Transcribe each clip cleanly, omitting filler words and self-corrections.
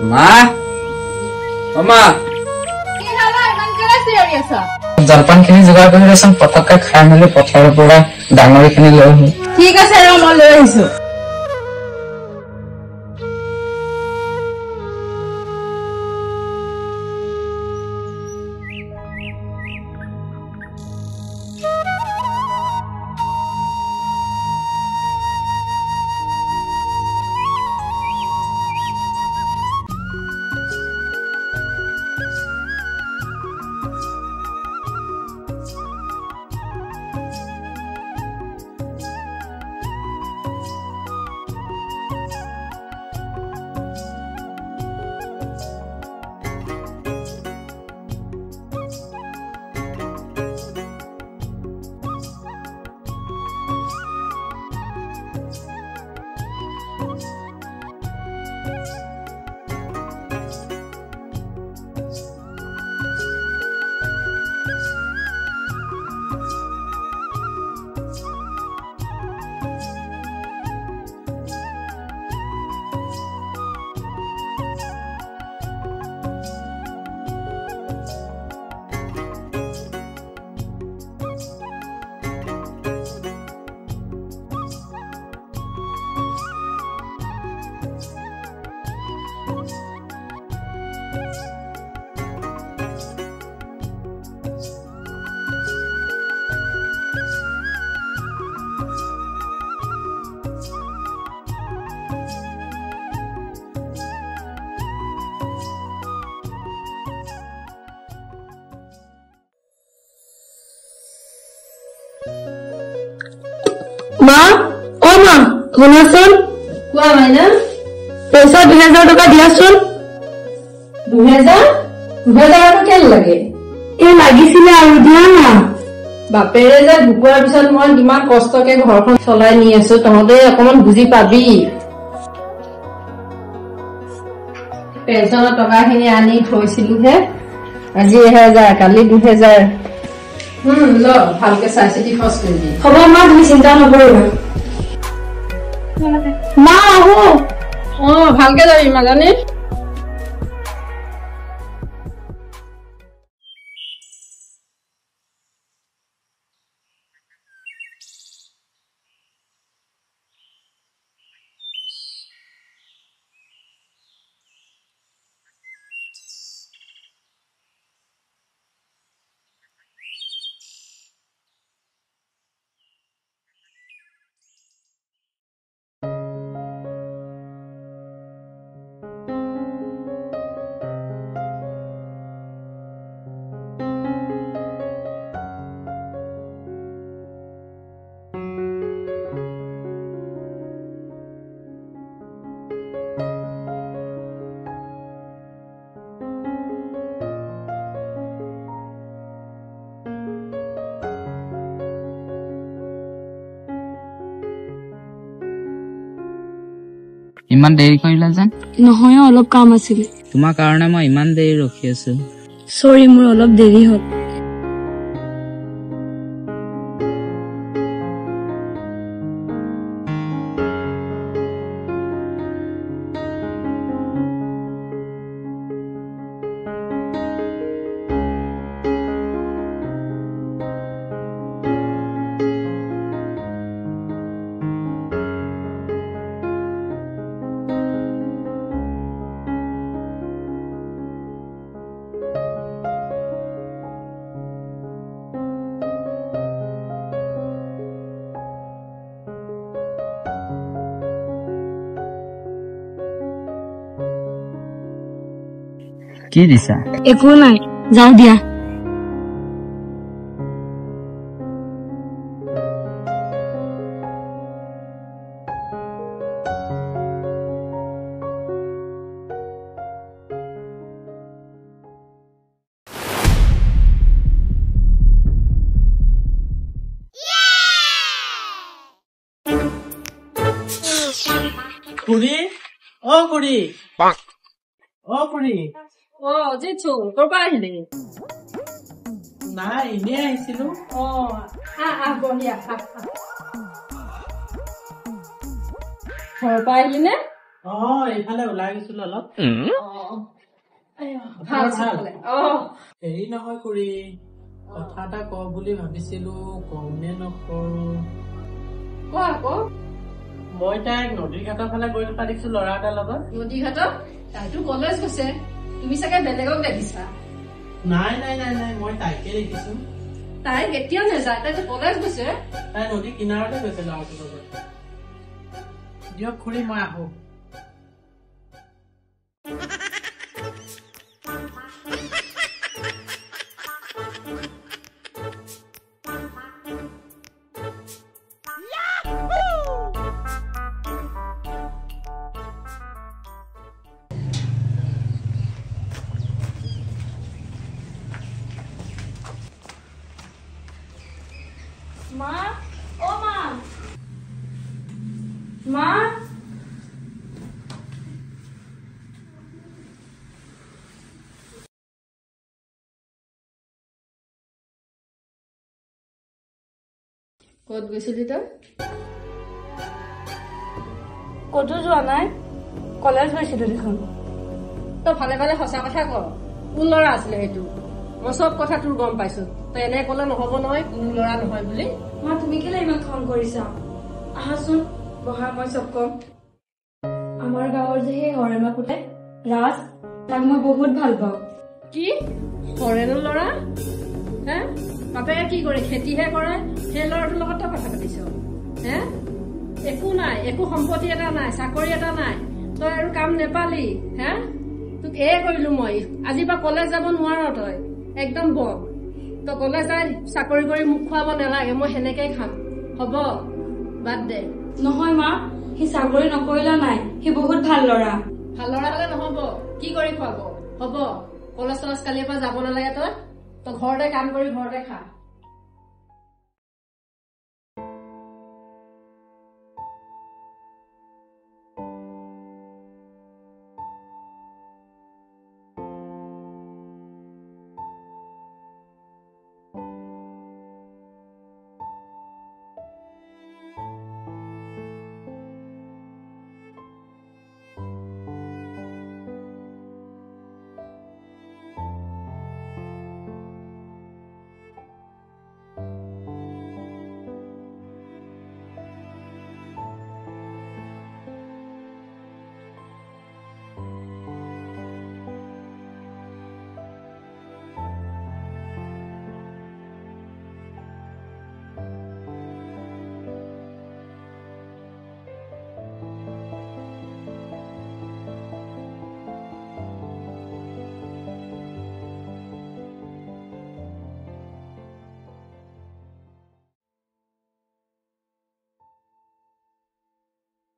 মা ও মা জলপানখিনি যোগাৰ কৰি দেচোন পটককে খাই মেলি পথাৰৰ পৰা ডাঙৰিখিনি লৈ আহো ঠিক আছে ৰ মই লৈ আহিছো মা ও মা শুনাচোন কোৱা মাইনা পইচা 2000 টকা দিয়াচোন 2000 কেন লাগে এই লাগিছিলে আৰু দিয়া না বাপেৰে যে দুপৰীয়া পিছত মই কিমান কষ্টকে ঘৰখন চলাই নি আছো তহঁতে অকমান বুজি পাবি পেঞ্চনৰ টকাখিনি আনি থৈছিলোহে আজি 1000 কালি 2000 ল ভালকে চাই চিতি খৰচ কৰিবি হ'ব মা তুমি চিন্তা নকৰিবা মা আহো ভালকে যাবি মাজানি ইমান দেৰি কৰিলা যেন নহয় অলপ কাম আছিল তোমাৰ কাৰণে মই ইমান দেৰি ৰখি আছো সৰি মোৰ অলপ দেৰি হ'ল কি দিছা একো নাই যাও দিয়া খুড়ী ও খুড়ী ও খুড়ী জিতু তোৰ পৰা আহিলি নাই এনে আহিছিলো বঢ়িয়া ঘৰৰ পৰা আহিলি নে এইফালে ওলাই গৈছিলো অলপ ভাল হেৰি নহয় খুৰী কথা এটা কওঁ বুলি ভাবিছিলো কওঁ নে নকওঁ কোৱা আকৌ মই তাইক নদীৰ ঘাটৰ ফালে গৈ থকা দেখিছো ল'ৰা এটাৰ লগত নদী ঘাটত তাইতো কলেজ গৈছে তুমি চাগে বেলেগক দেখিছা নাই নাই নাই নাই মই তাইকে দেখিছো তাই কেতিয়াও নাযায় তাইতো কলেজ গৈছে তাই নদী কিনাৰতে গৈছে ল'ৰাটোৰ লগত দিয়ক খুৰী মই আহো মা ও মা মা ক'ত গৈছিলি তই ক'তো যোৱা নাই কলেজ গৈছিলো দেখোন তই ভালে ভালে সঁচা কথা ক কোন ল'ৰা আছিলে সেইটো মই চব কথা তোৰ গম পাইছো তই এনে ক'লে নহব নহয় কোন ল'ৰা নহয় বুলি মা তুমি কেলে ইমান খং কৰিছা আহাচোন বহা মই চব কম আমাৰ গাঁৱৰ যে সেই হৰেমা পুতে ৰাজ তাক মই বহুত ভাল পাওঁ কি ফৰেনৰ ল'ৰা হে বাপেকে কি কৰে খেতিহে কৰে সেই ল'ৰাটোৰ লগত তই কথা পাতিছ হে একো নাই একো সম্পত্তি এটা নাই চাকৰি এটা নাই তই আৰু কাম নেপালি হে তোক কৰিলো মই আজিৰ পৰা কলেজ যাব নোৱাৰ তই একদম বম তই কলেজ যাই চাকৰি কৰি মোক খুৱাব নালাগে মই সেনেকেই খাম হ'ব বাদ দে নহয় মা সি চাকৰি নকৰিলেও নাই সি বহুত ভাল ল'ৰা ভাল ল'ৰা হলে নহব কি কৰি খুৱাব হ'ব কলেজ চলেজ কালিৰ পৰা যাব নালাগে তই ঘৰতে কাম কৰি ঘৰতে খা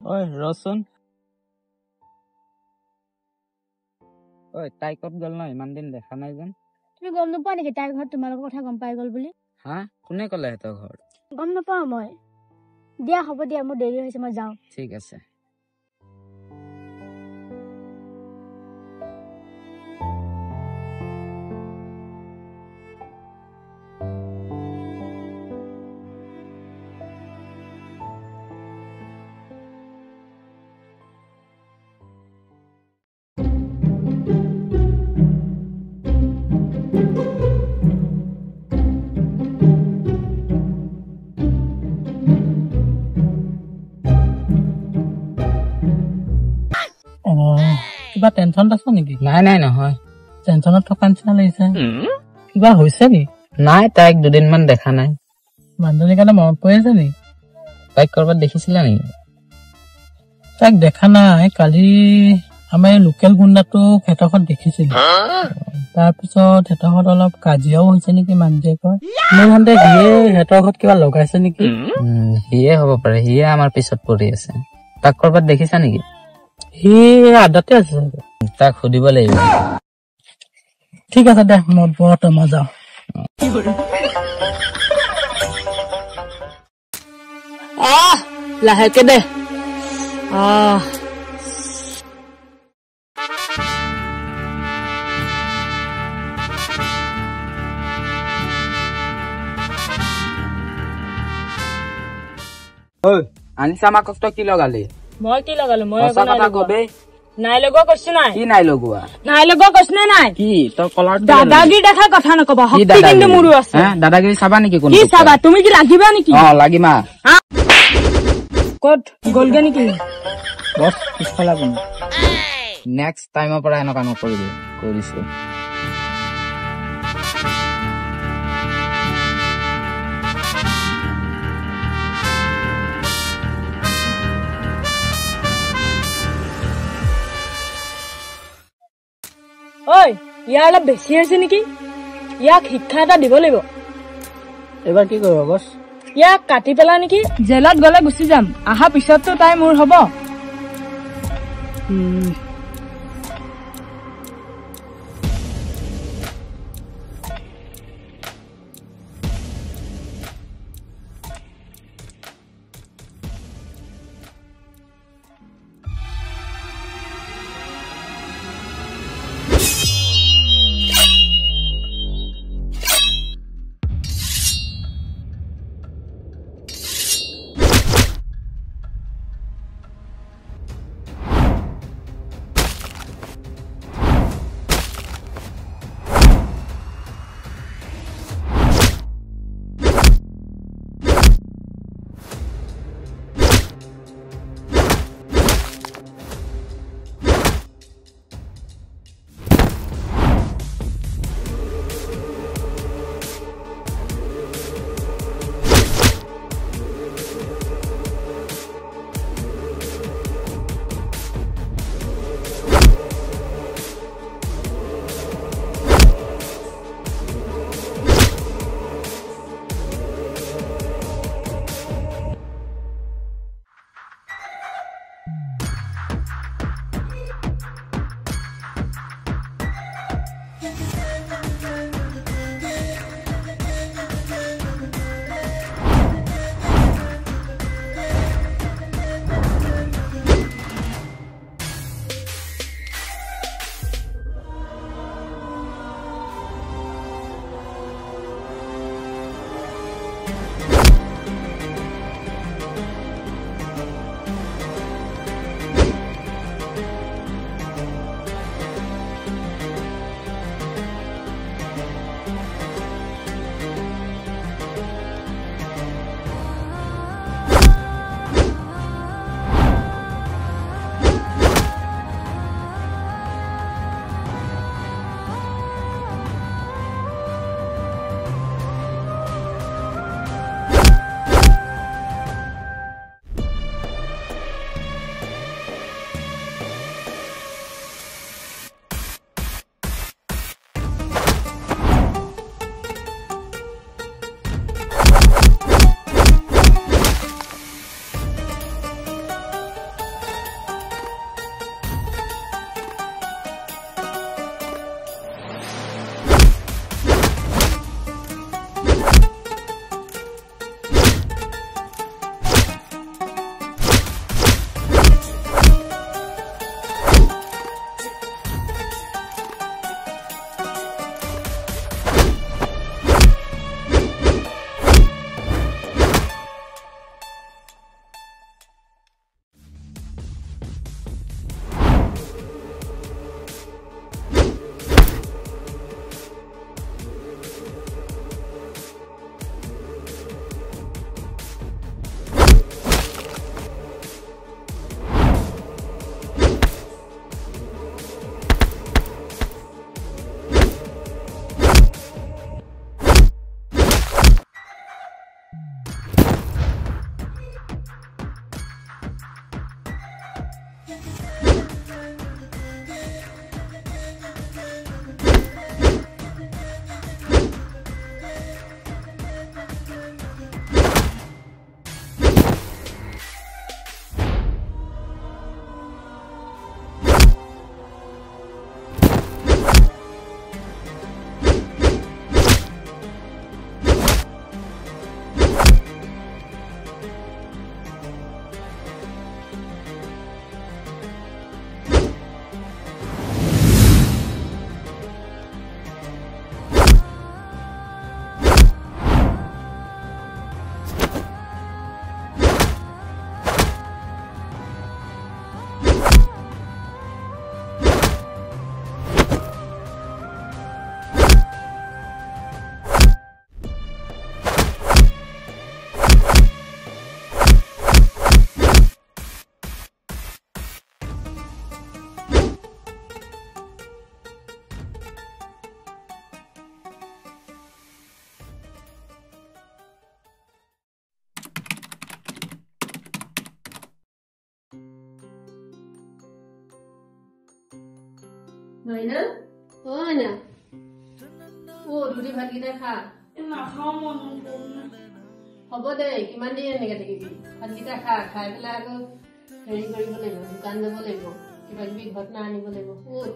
ঐ ৰচোন ঐ তাই ক'ত গ'ল ন ইমান দিন দেখা নাই যেন তুমি গম নোপোৱা নেকি তাইৰ ঘৰত তোমালোকৰ কথা গম পাই গ'ল বুলি হা কোনে ক'লে সিহঁতৰ ঘৰ গম নাপাওঁ মই দিয়া হ'ব দিয়া মোৰ দেৰি হৈছে মই যাওঁ ঠিক আছে কিবা টেনচনত আছ নেকি নাই নাই নহয় টেনচনত থকা নিচিনা লাগিছে কিবা হৈছে নি নাই তাইক দুদিনমান দেখা নাই মানুহজনীৰ কাৰণে মনত পৰি আছে নি তাইক কৰবাত দেখিছিলা নেকি তাইক দেখা নাই কালি আমাৰ লোকেল গুণ্ডাটো খেতৰখন দেখিছিলো তাৰপিছত সিহঁতৰ অলপ কাজিয়াও হৈছে নেকি মানুহজনীকৰ মোৰ মতে সিয়ে সিহঁতৰ ঘৰত কিবা লগাইছে নেকি সিয়ে হ'ব পাৰে সিয়ে আমাৰ পিছত পৰি আছে তাক কৰবাত দেখিছা নেকি সি আদাতে আছে তাক সুধিব লাগিব ঠিক আছে দে মই বৰ মই যাওঁ লাহেকে দে আনিছা মাকক তই কি লগালি মই কি লগালো মই সঁচা কথা কবে নাই লগোৱা কৈছো নাই কি নাই লগোৱা নাই লগোৱা কৈছো নে নাই কি তোৰ কলাৰ দাদাগিৰি দেখাৰ কথা নকবা শক্তি কিন্তু মোৰো আছে দাদাগিৰি চাবা নেকি কোন কি চাবা তুমি কি লাগিবা নেকি লাগিমা ক'ত গলগে নেকি বস পিছফালে কোন নেক্সট টাইমৰ পৰা এনেকুৱা নকৰিবি কৈ দিছো ঐ ইয়াৰ অলপ বেছি হৈছে নেকি ইয়াক শিক্ষা এটা দিব লাগিব এবাৰ কি কৰিব বছ ইয়াক কাটি পেলা নেকি জেলত গলে গুচি যাম আহা পিছততো তাই মোৰ হব মাইনা অ মাইনা অ ধুতি ভাতকেইটা খা নাখাওঁ মই হ'ব দে কিমান দিন এনেকে থাকিবি ভাতকেইটা খা খাই পেলাই আকৌ হেৰি কৰিব লাগিব দোকান যাব লাগিব কিবা কিবি ঘটনা আনিব লাগিব উঠ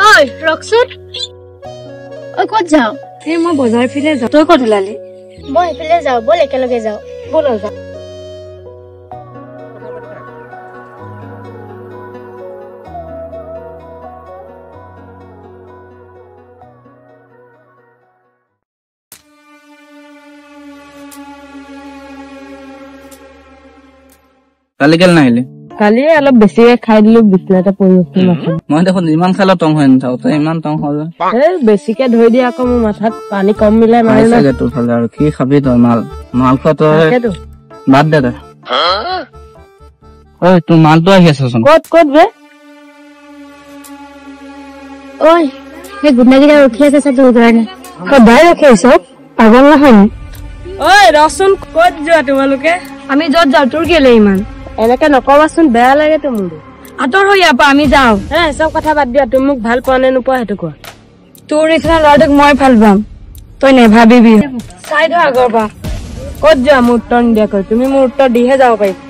ঐ ৰকচোন ঐ ক'ত যাওঁ এই মই বজাৰ ফিলে যাওঁ তই ক'ত ওলালি মই সেইফালে যাওঁ ব'ল একেলগে যাওঁ ব'ল যাওঁ কালি কেলে নাহিলি কালি অলপ বেছিকে খাই দিলো বিছনাতে পৰি আছিলো মাথাত মই দেখোন যিমান খালে টং হৈ নাথাকো তই ইমান টং হ'ল বেছিকে ধৰি দিয়ে আকৌ মোৰ মাথাত পানী কম মিলাই মাৰি চাগে তোৰ ফালে আৰু কি খাবি তই মাল খোৱা তই বাদ দে তই ঐ তোৰ মালটো আহি আছেচোন ক'ত বে ঐ সেই গুণ্ডাকেইটা ৰখি আছে চাগে তোৰ কাৰণে সদায় ৰখি আহিছ পাগল নহয় ঐ ৰচোন ক'ত যোৱা তোমালোকে আমি য'ত যাওঁ তোৰ কেলে ইমান এনেকে নকবাচোন বেয়া লাগে তো মোৰ আঁতৰ হৈ ইয়াৰ পৰা আমি যাওঁ চব কথা বাদ দিয়া তুমি মোক ভাল পোৱা নে নোপোৱা সেইটো কোৱা তোৰ নিচিনা ল'ৰাটোক মই ভাল পাম তই নেভাবিবি চাই ধৰ আগৰ পৰা ক'ত যোৱা মোৰ উত্তৰ নিদিয়াকৈ তুমি মোৰ উত্তৰ দিহে যাব পাৰিবা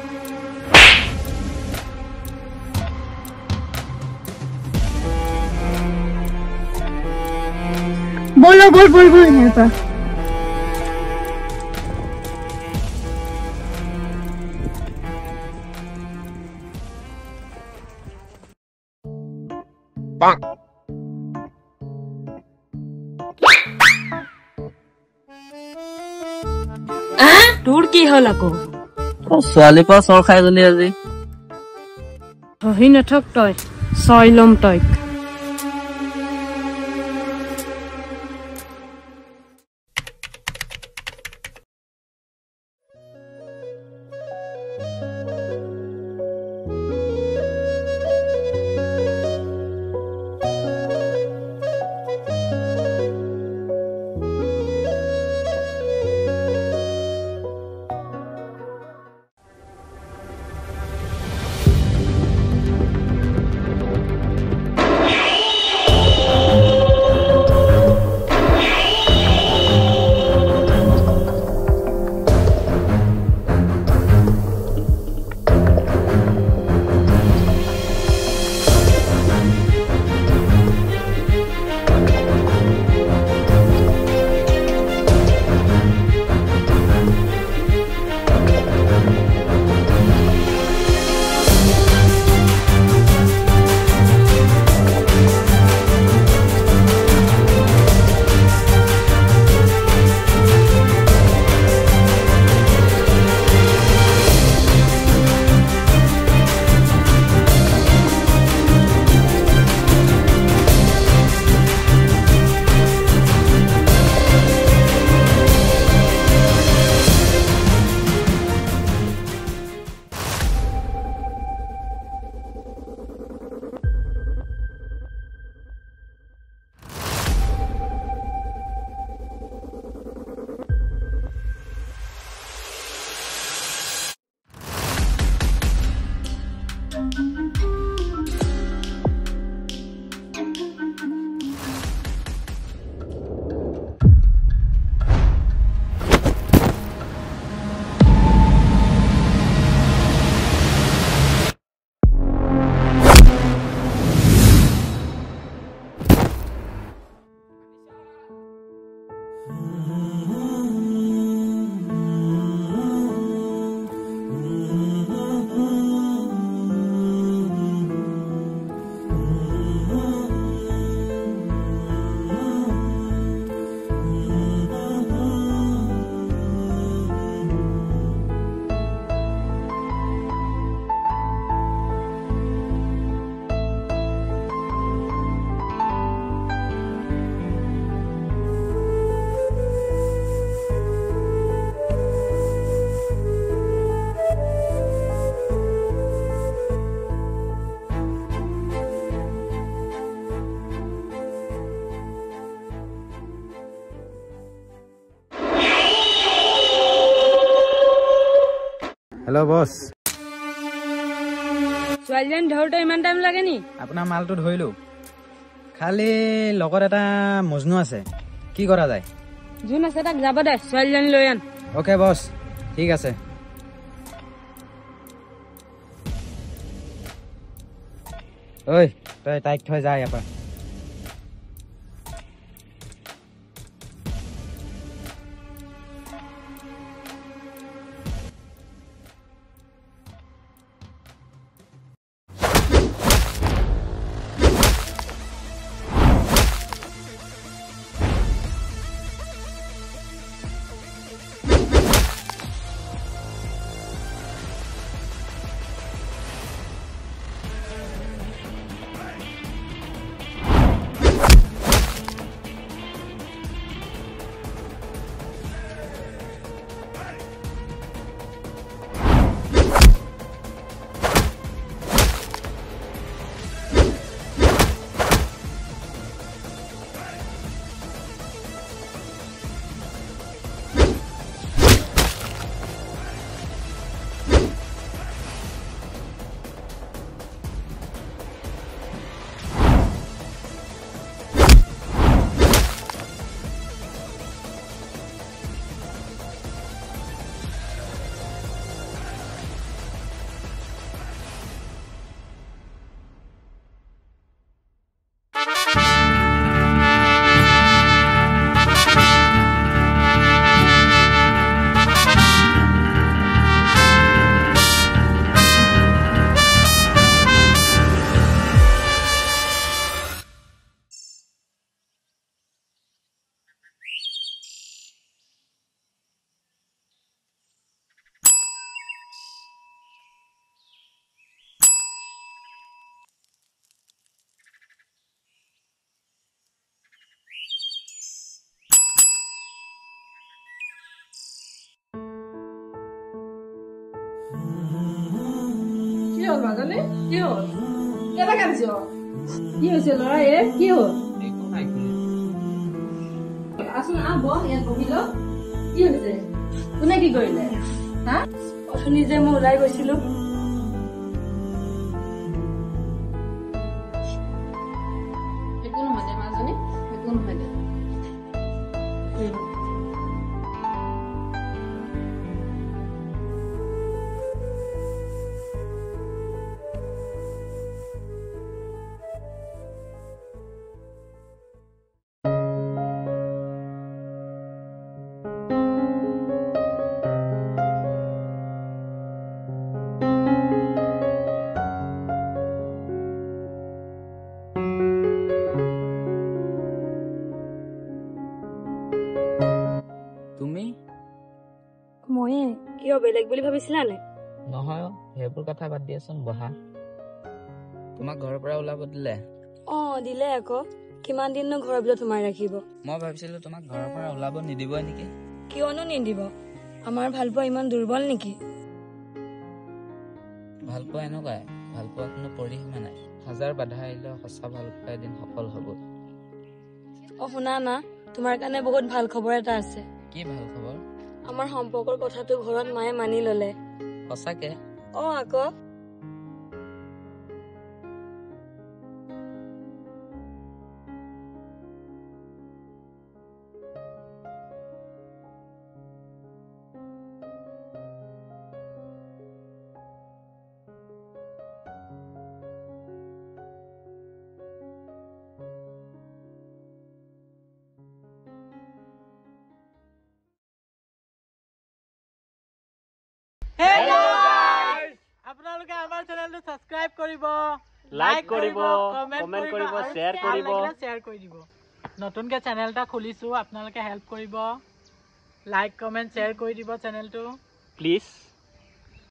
ব'ল এনেৰ পৰা তোৰ কি হ'ল আকৌ ছোৱালীৰ পৰা চৰ খাই গলি আজি হহি নথক তই ছয় লম তইক হেল্ল' বছ ছোৱালীজনী ধৰোতে ইমান টাইম লাগে নি আপোনাৰ মালটো ধৰিলো খালি লগত এটা মজনু আছে কি কৰা যায় যোন আছে তাক যাব দে ছোৱালীজনী লৈ আন অ'কে বছ ঠিক আছে ঐ তই তাইক থৈ যা ইয়াৰ পৰা কি হ'ল মাজনী কি হ'ল কেলে কান্দিছ কি হৈছে ল'ৰা কি হ'ল আচোন বহ ইয়াত বহি ল কি হৈছে কোনে কি কৰিলে হা অথনি যে মই ওলাই গৈছিলো একো নহয় দে মাজনী একো নহয় দে তুমি ময়ে কিয় বেলেগ বুলি ভাবিছিলা নে নহয় সেইবোৰ কথা বাদ দিয়াচোন বহা তোমাক ঘৰৰ পৰা ওলাব দিলে দিলে আকৌ কিমান দিননো ঘৰৰ ভিতৰত সোমাই ৰাখিব মই ভাবিছিলো তোমাক ঘৰৰ পৰা ওলাব নিদিবই নেকি কিয়নো নিদিব আমাৰ ভালপোৱা ইমান দুৰ্বল নেকি ভালপোৱা এনেকুৱাই ভালপোৱা কোনো পৰিসীমা নাই হাজাৰ বাধা আহিলেও সঁচা ভালপোৱা এদিন সফল হ'ব শুনা না তোমাৰ কাৰণে বহুত ভাল খবৰ এটা আছে কি ভাল খবৰ আমাৰ সম্পৰ্কৰ কথাটো ঘৰত মায়ে মানি ললে সঁচাকে আকৌ আপোনালোকে আমাৰ চেনেলটো সাবস্ক্ৰাইব কৰিব লাইক কৰিব কমেন্ট কৰিব শ্বেয়াৰ কৰি দিব নতুনকে চেনেল এটা খুলিছো আপোনালোকে হেল্প কৰিব লাইক কমেন্ট শ্বেয়াৰ কৰি দিব চেনেলটো প্লিজ